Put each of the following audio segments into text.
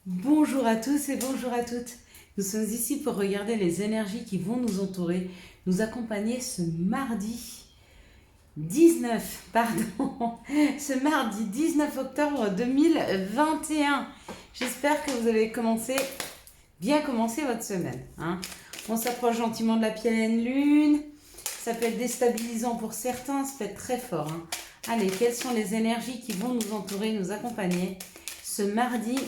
Bonjour à tous et bonjour à toutes. Nous sommes ici pour regarder les énergies qui vont nous entourer, nous accompagner ce mardi 19, ce mardi 19 octobre 2021. J'espère que vous avez bien commencé votre semaine. On s'approche gentiment de la pleine lune. Ça peut être déstabilisant pour certains, ça peut être très fort. Allez, quelles sont les énergies qui vont nous entourer, nous accompagner ce mardi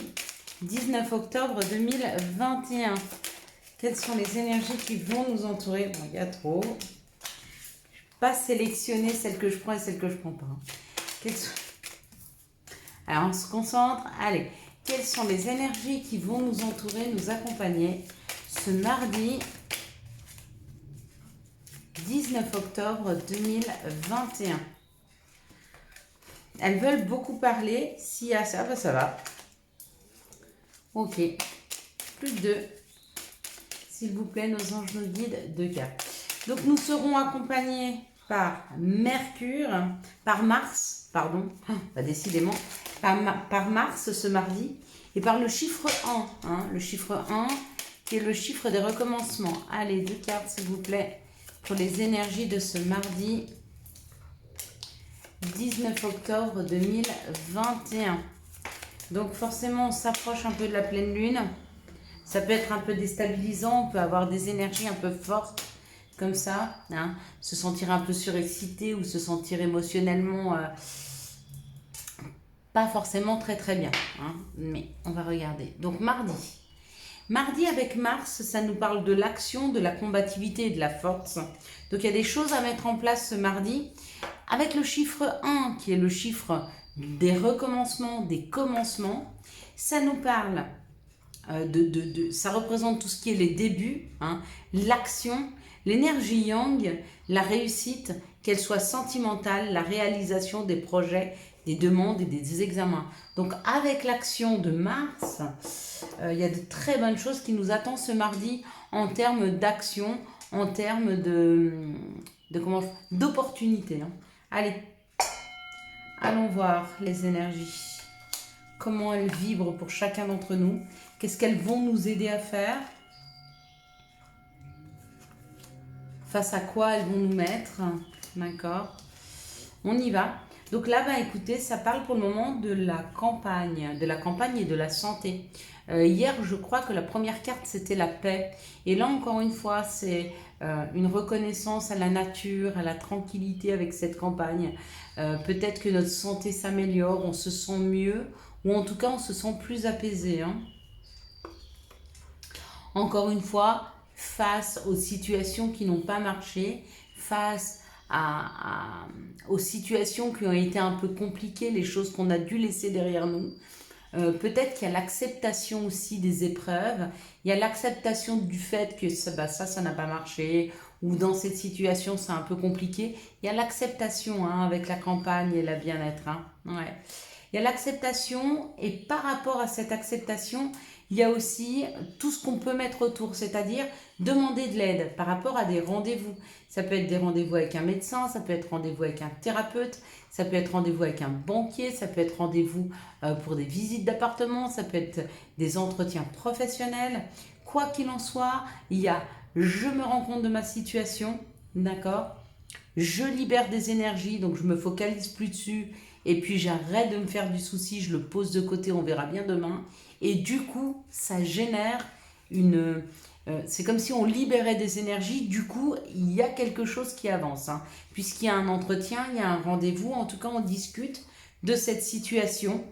19 octobre 2021. Quelles sont les énergies qui vont nous entourer? Bon, il y a trop. Je ne vais pas sélectionner celles que je prends et celles que je ne prends pas. Alors, on se concentre. Allez, quelles sont les énergies qui vont nous entourer, nous accompagner ce mardi 19 octobre 2021? Elles veulent beaucoup parler. S'il y a ça, ben ça va. Ok. Plus de 2. S'il vous plaît, nos anges nous guident, 2 cartes. Donc, nous serons accompagnés par Mars, décidément, par Mars ce mardi, et par le chiffre 1, le chiffre 1 qui est le chiffre des recommencements. Allez, 2 cartes, s'il vous plaît, pour les énergies de ce mardi 19 octobre 2021. Donc forcément, on s'approche un peu de la pleine lune. Ça peut être un peu déstabilisant, on peut avoir des énergies un peu fortes comme ça, se sentir un peu surexcité ou se sentir émotionnellement pas forcément très très bien. Mais on va regarder. Donc mardi. Mardi avec Mars, ça nous parle de l'action, de la combativité et de la force. Donc il y a des choses à mettre en place ce mardi. Avec le chiffre 1, qui est le chiffre des recommencements, des commencements, ça nous parle ça représente tout ce qui est les débuts, l'action, l'énergie yang, la réussite, qu'elle soit sentimentale, la réalisation des projets, des demandes et des examens. Donc avec l'action de Mars, il y a de très bonnes choses qui nous attendent ce mardi en termes d'action, en termes d'opportunités. Allez, allons voir les énergies. Comment elles vibrent pour chacun d'entre nous. Qu'est-ce qu'elles vont nous aider à faire? Face à quoi elles vont nous mettre? D'accord? On y va. Donc là, écoutez, ça parle pour le moment de la campagne et de la santé. Hier, je crois que la première carte, c'était la paix. Et là, encore une fois, c'est une reconnaissance à la nature, à la tranquillité avec cette campagne. Peut-être que notre santé s'améliore, on se sent mieux, ou en tout cas, on se sent plus apaisé. Encore une fois, face aux situations qui n'ont pas marché, face aux situations qui ont été un peu compliquées, les choses qu'on a dû laisser derrière nous. Peut-être qu'il y a l'acceptation aussi des épreuves, il y a l'acceptation du fait que ça n'a pas marché, ou dans cette situation c'est un peu compliqué. Il y a l'acceptation avec la campagne et le bien-être. Ouais. Il y a l'acceptation, et par rapport à cette acceptation, il y a aussi tout ce qu'on peut mettre autour, c'est-à-dire demander de l'aide par rapport à des rendez-vous. Ça peut être des rendez-vous avec un médecin, ça peut être rendez-vous avec un thérapeute, ça peut être rendez-vous avec un banquier, ça peut être rendez-vous pour des visites d'appartement, ça peut être des entretiens professionnels. Quoi qu'il en soit, il y a je me rends compte de ma situation, d'accord? Je libère des énergies, donc je me focalise plus dessus, et puis j'arrête de me faire du souci, je le pose de côté, on verra bien demain. Et du coup, ça génère c'est comme si on libérait des énergies, du coup, il y a quelque chose qui avance. Puisqu'il y a un entretien, il y a un rendez-vous, en tout cas, on discute de cette situation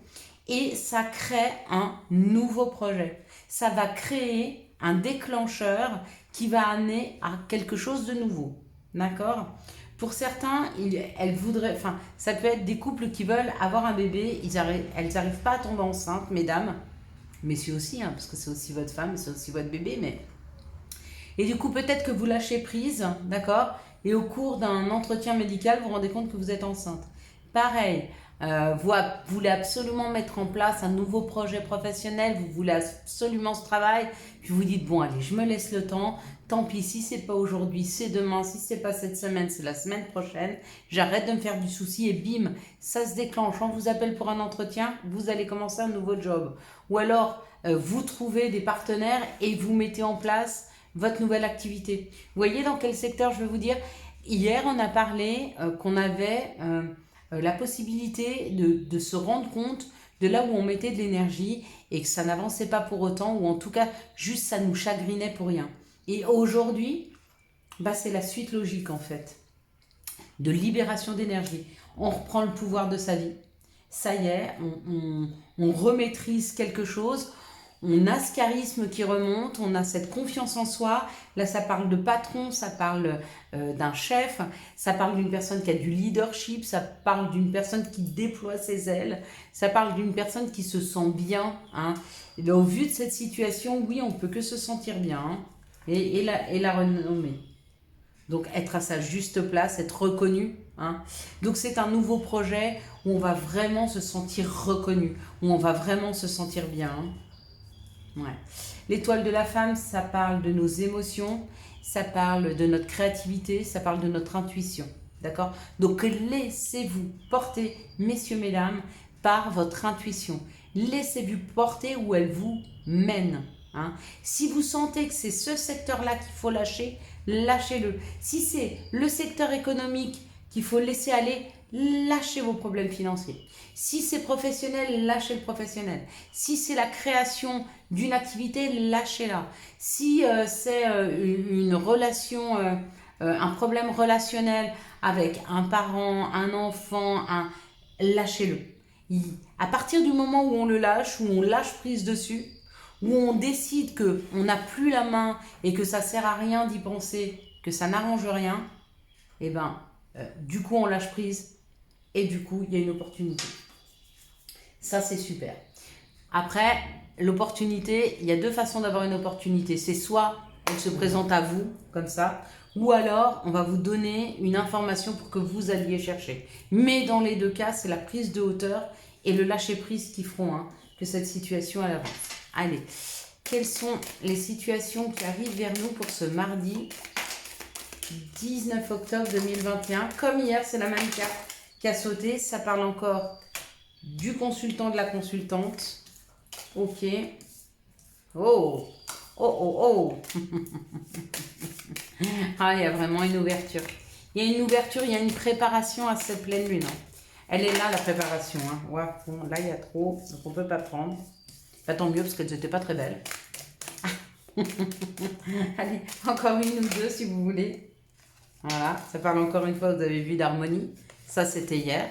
et ça crée un nouveau projet. Ça va créer un déclencheur qui va amener à quelque chose de nouveau. D'accord? Pour certains, elles voudraient, ça peut être des couples qui veulent avoir un bébé, elles n'arrivent pas à tomber enceinte, mesdames, messieurs aussi, parce que c'est aussi votre femme, c'est aussi votre bébé, mais... Et du coup, peut-être que vous lâchez prise, d'accord? Et au cours d'un entretien médical, vous vous rendez compte que vous êtes enceinte. Pareil, Vous voulez absolument mettre en place un nouveau projet professionnel, vous voulez absolument ce travail, puis vous dites, bon allez, je me laisse le temps, tant pis, si c'est pas aujourd'hui, c'est demain, si c'est pas cette semaine, c'est la semaine prochaine, j'arrête de me faire du souci et bim, ça se déclenche, on vous appelle pour un entretien, vous allez commencer un nouveau job. Ou alors, vous trouvez des partenaires et vous mettez en place votre nouvelle activité. Vous voyez dans quel secteur je veux vous dire? Hier, on a parlé qu'on avait la possibilité de se rendre compte de là où on mettait de l'énergie et que ça n'avançait pas pour autant, ou en tout cas, juste ça nous chagrinait pour rien. Et aujourd'hui, c'est la suite logique en fait, de libération d'énergie. On reprend le pouvoir de sa vie. Ça y est, on remaîtrise quelque chose. On a ce charisme qui remonte, on a cette confiance en soi. Là, ça parle de patron, ça parle d'un chef, ça parle d'une personne qui a du leadership, ça parle d'une personne qui déploie ses ailes, ça parle d'une personne qui se sent bien. Hein. Et au vu de cette situation, oui, on ne peut que se sentir bien hein, et la renommer. Donc, être à sa juste place, être reconnu. Hein. Donc, c'est un nouveau projet où on va vraiment se sentir reconnu, où on va vraiment se sentir bien. Hein. Ouais. L'étoile de la femme, ça parle de nos émotions, ça parle de notre créativité, ça parle de notre intuition. D'accord? Donc laissez-vous porter, messieurs, mesdames, par votre intuition. Laissez-vous porter où elle vous mène. Hein? Si vous sentez que c'est ce secteur-là qu'il faut lâcher, lâchez-le. Si c'est le secteur économique qu'il faut laisser aller, lâchez vos problèmes financiers. Si c'est professionnel, lâchez le professionnel. Si c'est la création d'une activité, lâchez-la. Si c'est une relation, un problème relationnel avec un parent, un enfant, lâchez-le. À partir du moment où on le lâche, où on lâche prise dessus, où on décide qu'on n'a plus la main et que ça ne sert à rien d'y penser, que ça n'arrange rien, et du coup on lâche prise et du coup il y a une opportunité. Ça c'est super. Après, l'opportunité, il y a deux façons d'avoir une opportunité. C'est soit elle se présente à vous comme ça, ou alors on va vous donner une information pour que vous alliez chercher. Mais dans les deux cas, c'est la prise de hauteur et le lâcher prise qui feront que cette situation elle avance. Allez, quelles sont les situations qui arrivent vers nous pour ce mardi 19 octobre 2021? Comme hier, c'est la même carte qui a sauté. Ça parle encore du consultant, de la consultante. Ok. Oh, oh, oh, oh. Ah, il y a vraiment une ouverture. Il y a une ouverture, il y a une préparation à cette pleine lune. Elle est là, la préparation. Hein. Ouais, bon, là, il y a trop, donc on ne peut pas prendre. Tant mieux, parce qu'elles n'étaient pas très belles. Allez, encore une ou deux, si vous voulez. Voilà, ça parle encore une fois, vous avez vu d'harmonie. Ça, c'était hier.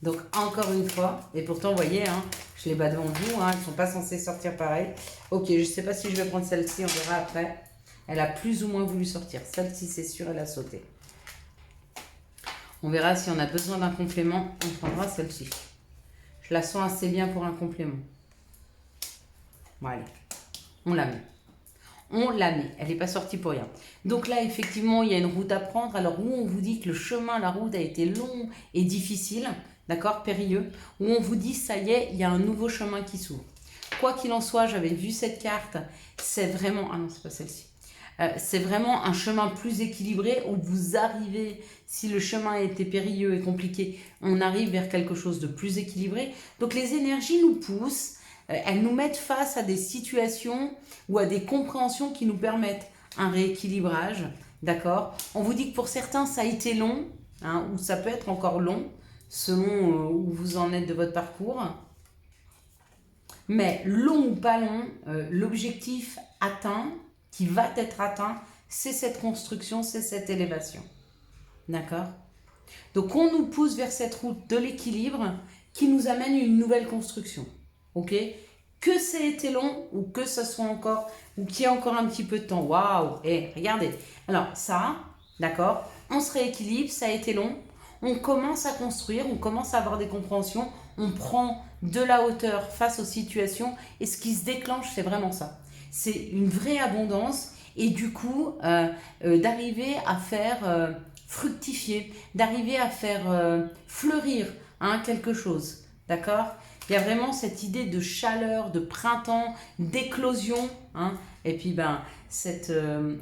Donc, encore une fois. Et pourtant, vous voyez, hein, je les bats devant vous. Hein, elles ne sont pas censées sortir pareil. Ok, je ne sais pas si je vais prendre celle-ci. On verra après. Elle a plus ou moins voulu sortir. Celle-ci, c'est sûr, elle a sauté. On verra si on a besoin d'un complément. On prendra celle-ci. Je la sens assez bien pour un complément. Bon, allez. On la met. On la met, elle n'est pas sortie pour rien. Donc là, effectivement, il y a une route à prendre. Alors, où on vous dit que le chemin, la route a été long et difficile, d'accord, périlleux, où on vous dit, ça y est, il y a un nouveau chemin qui s'ouvre. Quoi qu'il en soit, j'avais vu cette carte, c'est vraiment... Ah non, c'est pas celle-ci. C'est vraiment un chemin plus équilibré où vous arrivez, si le chemin était périlleux et compliqué, on arrive vers quelque chose de plus équilibré. Donc, les énergies nous poussent. Elles nous mettent face à des situations ou à des compréhensions qui nous permettent un rééquilibrage, d'accord? On vous dit que pour certains, ça a été long, hein, ou ça peut être encore long, selon où vous en êtes de votre parcours. Mais long ou pas long, l'objectif atteint, qui va être atteint, c'est cette construction, c'est cette élévation, d'accord? Donc on nous pousse vers cette route de l'équilibre qui nous amène une nouvelle construction. Ok, que ça ait été long ou que ça soit encore, ou qu'il y ait encore un petit peu de temps. Waouh, regardez. Alors ça, d'accord, on se rééquilibre, ça a été long. On commence à construire, on commence à avoir des compréhensions. On prend de la hauteur face aux situations. Et ce qui se déclenche, c'est vraiment ça. C'est une vraie abondance. Et du coup, d'arriver à faire fructifier, d'arriver à faire fleurir hein, quelque chose. D'accord? Il y a vraiment cette idée de chaleur, de printemps, d'éclosion. Hein, et puis,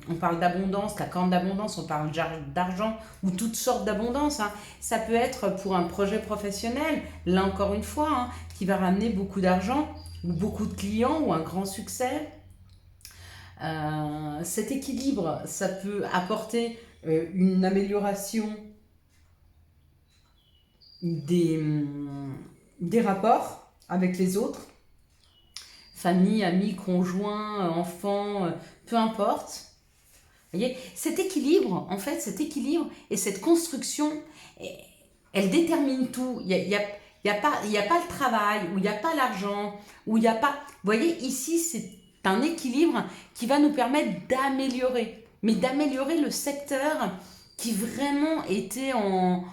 on parle d'abondance, la corne d'abondance, on parle d'argent ou toutes sortes d'abondance. Hein. Ça peut être pour un projet professionnel, là encore une fois, hein, qui va ramener beaucoup d'argent ou beaucoup de clients ou un grand succès. Cet équilibre, ça peut apporter une amélioration des rapports avec les autres, famille, amis, conjoints, enfants, peu importe. Vous voyez, cet équilibre, en fait, cet équilibre et cette construction, elle détermine tout. Il n'y a pas le travail, ou il n'y a pas l'argent, ou il n'y a pas... Vous voyez, ici, c'est un équilibre qui va nous permettre d'améliorer. Mais d'améliorer le secteur qui vraiment était en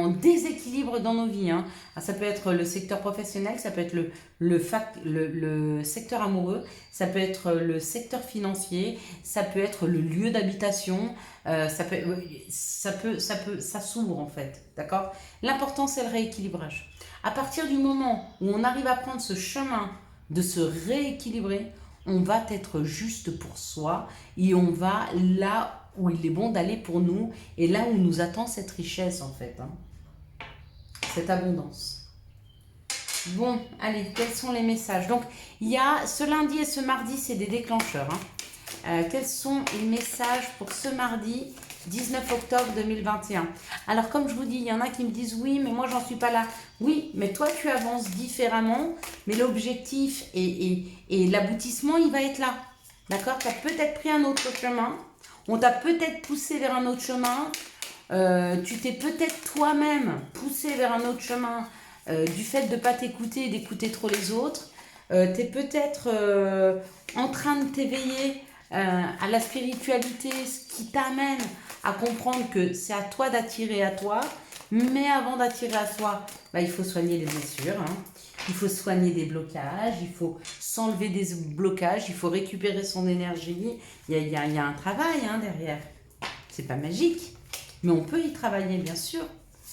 déséquilibre dans nos vies. Hein. Ça peut être le secteur professionnel, ça peut être le secteur amoureux, ça peut être le secteur financier, ça peut être le lieu d'habitation, ça s'ouvre en fait, d'accord? L'important c'est le rééquilibrage. À partir du moment où on arrive à prendre ce chemin de se rééquilibrer, on va être juste pour soi et on va là où il est bon d'aller pour nous et là où nous attend cette richesse en fait, hein. Cette abondance. Bon, allez, quels sont les messages? Donc, il y a ce lundi et ce mardi, c'est des déclencheurs. Hein. Quels sont les messages pour ce mardi 19 octobre 2021? Alors, comme je vous dis, il y en a qui me disent oui, mais moi, j'en suis pas là. Oui, mais toi, tu avances différemment, mais l'objectif et l'aboutissement, il va être là. D'accord? Tu as peut-être pris un autre chemin. On t'a peut-être poussé vers un autre chemin. Tu t'es peut-être toi-même poussé vers un autre chemin du fait de ne pas t'écouter et d'écouter trop les autres. Tu es peut-être en train de t'éveiller à la spiritualité, ce qui t'amène à comprendre que c'est à toi d'attirer à toi. Mais avant d'attirer à soi, il faut soigner les blessures. Hein. Il faut soigner des blocages, il faut s'enlever des blocages, il faut récupérer son énergie. Il y a un travail hein, derrière. C'est pas magique, mais on peut y travailler, bien sûr.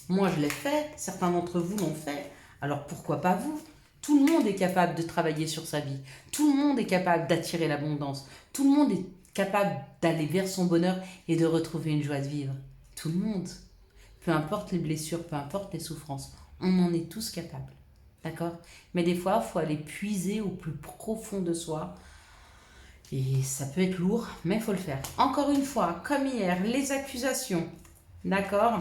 Moi, je l'ai fait, certains d'entre vous l'ont fait. Alors pourquoi pas vous? Tout le monde est capable de travailler sur sa vie. Tout le monde est capable d'attirer l'abondance. Tout le monde est capable d'aller vers son bonheur et de retrouver une joie de vivre. Tout le monde. Peu importe les blessures, peu importe les souffrances. On en est tous capables. D'accord? Mais des fois, il faut aller puiser au plus profond de soi. Et ça peut être lourd, mais il faut le faire. Encore une fois, comme hier, les accusations. D'accord?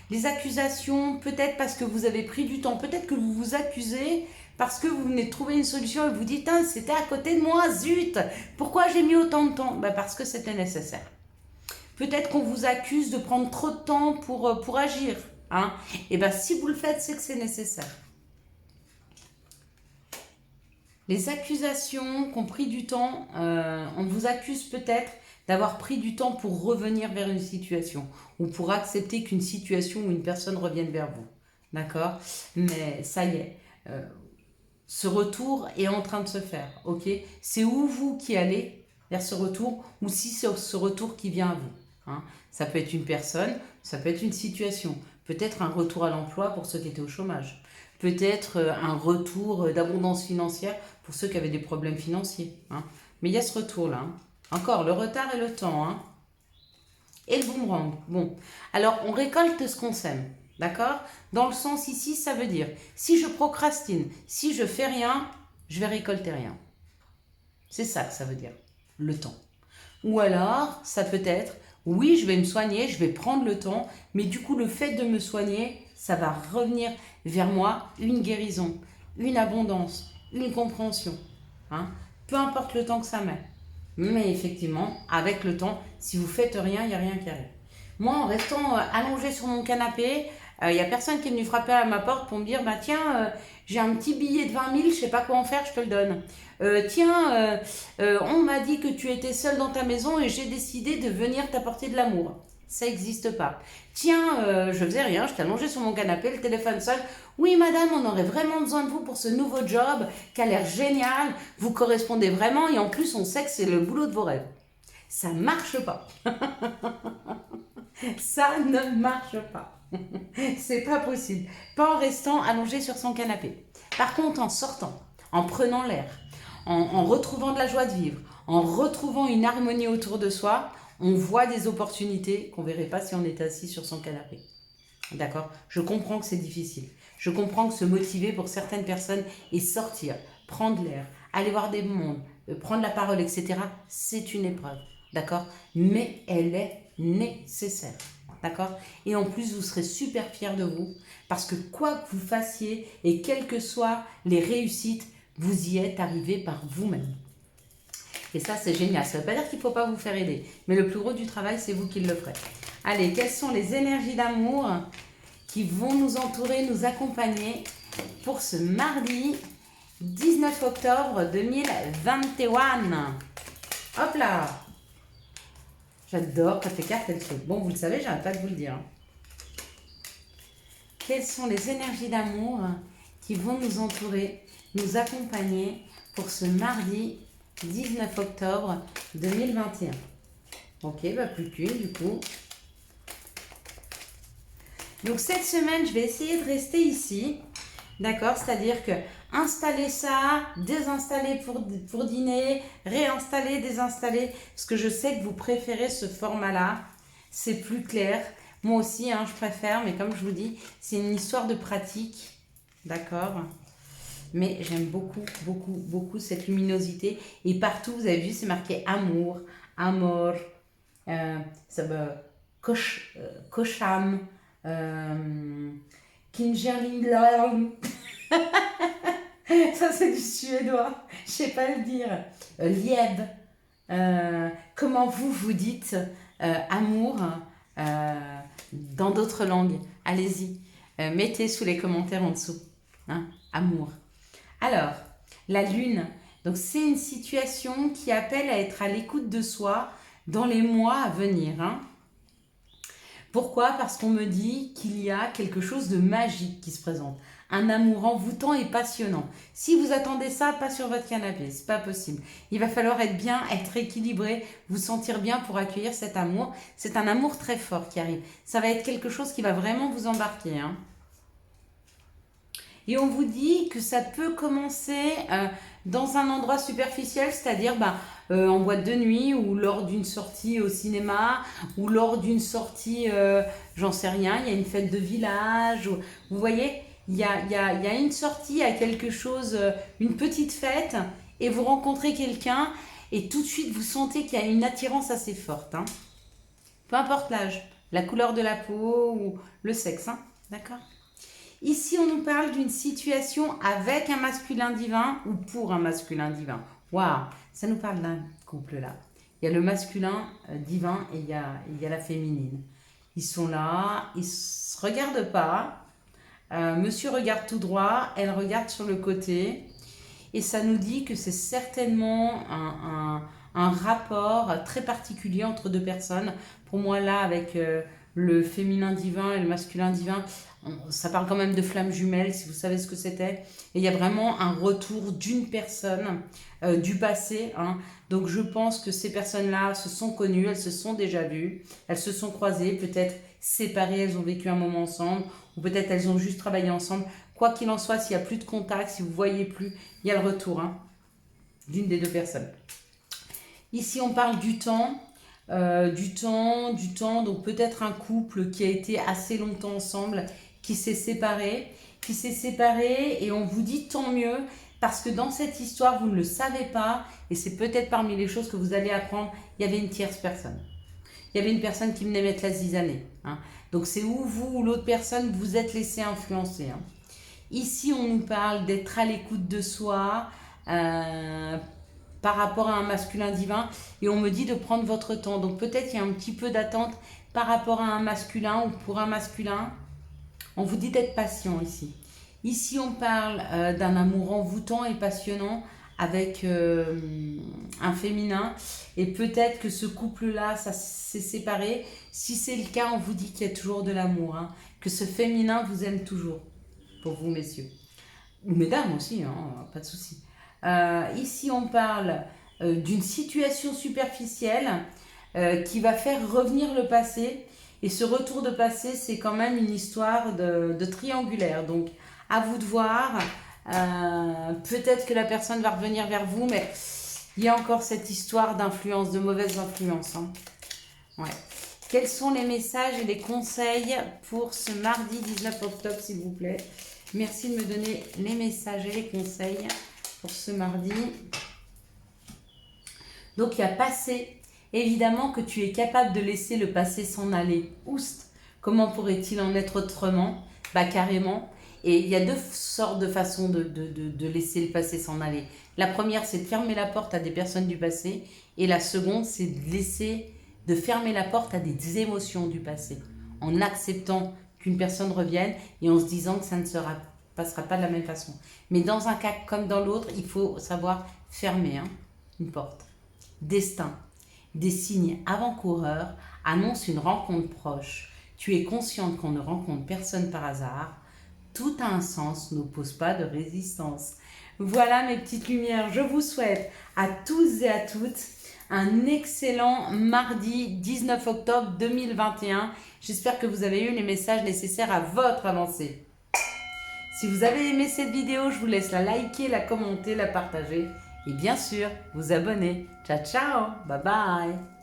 Les accusations, peut-être parce que vous avez pris du temps. Peut-être que vous vous accusez parce que vous venez de trouver une solution et vous dites « c'était à côté de moi, zut! Pourquoi j'ai mis autant de temps ?» Parce que c'était nécessaire. Peut-être qu'on vous accuse de prendre trop de temps pour agir. Hein? Et si vous le faites, c'est que c'est nécessaire. Les accusations qui ont pris du temps, on vous accuse peut-être d'avoir pris du temps pour revenir vers une situation ou pour accepter qu'une situation ou une personne revienne vers vous. D'accord? Mais ça y est, ce retour est en train de se faire. Ok? C'est ou vous qui allez vers ce retour ou si c'est ce retour qui vient à vous. Hein? Ça peut être une personne, ça peut être une situation. Peut-être un retour à l'emploi pour ceux qui étaient au chômage. Peut-être un retour d'abondance financière pour ceux qui avaient des problèmes financiers. Hein. Mais il y a ce retour-là. Hein. Encore, le retard et le temps. Hein. Et le boomerang. Bon, alors on récolte ce qu'on sème. D'accord? Dans le sens ici, ça veut dire, si je procrastine, si je fais rien, je vais récolter rien. C'est ça que ça veut dire, le temps. Ou alors, ça peut être, oui, je vais me soigner, je vais prendre le temps, mais du coup, le fait de me soigner, ça va revenir vers moi une guérison, une abondance, une compréhension. Hein? Peu importe le temps que ça met. Mais effectivement, avec le temps, si vous faites rien, il n'y a rien qui arrive. Moi, en restant allongée sur mon canapé, il n'y a personne qui est venu frapper à ma porte pour me dire tiens, j'ai un petit billet de 20 000, je ne sais pas quoi en faire, je te le donne. Tiens, on m'a dit que tu étais seule dans ta maison et j'ai décidé de venir t'apporter de l'amour. Ça n'existe pas. Tiens, je faisais rien, j'étais allongée sur mon canapé, le téléphone sonne. Oui, madame, on aurait vraiment besoin de vous pour ce nouveau job qui a l'air génial. Vous correspondez vraiment et en plus, on sait que c'est le boulot de vos rêves. Ça marche pas. Ça ne marche pas. C'est pas possible. Pas en restant allongé sur son canapé. Par contre, en sortant, en prenant l'air, en retrouvant de la joie de vivre, en retrouvant une harmonie autour de soi, on voit des opportunités qu'on ne verrait pas si on était assis sur son canapé. D'accord? Je comprends que c'est difficile. Je comprends que se motiver pour certaines personnes et sortir, prendre l'air, aller voir des mondes, prendre la parole, etc., c'est une épreuve. D'accord? Mais elle est nécessaire. D'accord? Et en plus, vous serez super fiers de vous parce que quoi que vous fassiez et quelles que soient les réussites, vous y êtes arrivé par vous-même. Et ça, c'est génial. Ça ne veut pas dire qu'il ne faut pas vous faire aider. Mais le plus gros du travail, c'est vous qui le ferez. Allez, quelles sont les énergies d'amour qui vont nous entourer, nous accompagner pour ce mardi 19 octobre 2021. Hop là! J'adore quand les cartes, elles sautent. Bon, vous le savez, j'arrête pas de vous le dire. Quelles sont les énergies d'amour qui vont nous entourer, nous accompagner pour ce mardi 19 octobre 2021. Ok, bah plus qu'une du coup. Donc cette semaine, je vais essayer de rester ici. D'accord? C'est-à-dire que installer ça, désinstaller pour dîner, réinstaller, désinstaller. Parce que je sais que vous préférez ce format-là. C'est plus clair. Moi aussi, hein, je préfère. Mais comme je vous dis, c'est une histoire de pratique. D'accord? Mais j'aime beaucoup, beaucoup, beaucoup cette luminosité. Et partout, vous avez vu, c'est marqué amour, amor, ça me kosham, kingerlinglam. Ça, c'est du suédois. Je sais pas le dire. Lieb. Comment vous dites amour dans d'autres langues? Allez-y. Mettez sous les commentaires en dessous. Hein, amour. Alors, la lune, donc c'est une situation qui appelle à être à l'écoute de soi dans les mois à venir. Hein. Pourquoi? Parce qu'on me dit qu'il y a quelque chose de magique qui se présente. Un amour envoûtant et passionnant. Si vous attendez ça, pas sur votre canapé, c'est pas possible. Il va falloir être bien, être équilibré, vous sentir bien pour accueillir cet amour. C'est un amour très fort qui arrive. Ça va être quelque chose qui va vraiment vous embarquer. Hein. Et on vous dit que ça peut commencer dans un endroit superficiel, c'est-à-dire en boîte de nuit ou lors d'une sortie au cinéma ou lors d'une sortie, j'en sais rien, il y a une fête de village. Vous voyez, il y a une sortie à quelque chose, une petite fête et vous rencontrez quelqu'un et tout de suite vous sentez qu'il y a une attirance assez forte. Hein. Peu importe l'âge, la couleur de la peau ou le sexe, hein, d'accord? Ici, on nous parle d'une situation avec un masculin divin ou pour un masculin divin. Waouh, ça nous parle d'un couple là. Il y a le masculin divin et il y a la féminine. Ils sont là, ils ne se regardent pas. Monsieur regarde tout droit, elle regarde sur le côté. Et ça nous dit que c'est certainement un rapport très particulier entre deux personnes. Pour moi, là, avec le féminin divin et le masculin divin, ça parle quand même de flammes jumelles, si vous savez ce que c'était. Et il y a vraiment un retour d'une personne du passé. Hein. Donc je pense que ces personnes-là se sont connues, elles se sont déjà vues, elles se sont croisées, peut-être séparées, elles ont vécu un moment ensemble, ou peut-être elles ont juste travaillé ensemble. Quoi qu'il en soit, s'il n'y a plus de contact, si vous ne voyez plus, il y a le retour d'une des deux personnes. Ici, on parle du temps. Donc peut-être un couple qui a été assez longtemps ensemble, qui s'est séparé et on vous dit tant mieux parce que dans cette histoire, vous ne le savez pas et c'est peut-être parmi les choses que vous allez apprendre, il y avait une tierce personne. Il y avait une personne qui venait mettre la zizanée. Hein. Donc c'est où vous ou l'autre personne vous êtes laissé influencer. Hein. Ici, on nous parle d'être à l'écoute de soi, par rapport à un masculin divin et on me dit de prendre votre temps. Donc peut-être il y a un petit peu d'attente par rapport à un masculin ou pour un masculin. On vous dit d'être patient ici. Ici on parle d'un amour envoûtant et passionnant avec un féminin et peut-être que ce couple-là, ça s'est séparé. Si c'est le cas, on vous dit qu'il y a toujours de l'amour, hein, que ce féminin vous aime toujours, pour vous messieurs. Ou mesdames aussi, hein, pas de souci. Ici, on parle d'une situation superficielle qui va faire revenir le passé. Et ce retour de passé, c'est quand même une histoire de triangulaire. Donc, à vous de voir. Peut-être que la personne va revenir vers vous, mais il y a encore cette histoire d'influence, de mauvaise influence. Hein. Ouais. Quels sont les messages et les conseils pour ce mardi 19 octobre, s'il vous plaît? Merci de me donner les messages et les conseils pour ce mardi. Donc, il y a passé. Évidemment que tu es capable de laisser le passé s'en aller. Oust. Comment pourrait-il en être autrement? Bah, carrément. Et il y a deux sortes de façons de laisser le passé s'en aller. La première, c'est de fermer la porte à des personnes du passé. Et la seconde, c'est de fermer la porte à des émotions du passé. En acceptant qu'une personne revienne et en se disant que ça ne passera pas de la même façon. Mais dans un cas comme dans l'autre, il faut savoir fermer une porte. Destin. Des signes avant-coureurs annoncent une rencontre proche. Tu es consciente qu'on ne rencontre personne par hasard. Tout a un sens, n'oppose pas de résistance. Voilà mes petites lumières, je vous souhaite à tous et à toutes un excellent mardi 19 octobre 2021. J'espère que vous avez eu les messages nécessaires à votre avancée. Si vous avez aimé cette vidéo, je vous laisse la liker, la commenter, la partager et bien sûr vous abonner. Ciao ciao, bye bye.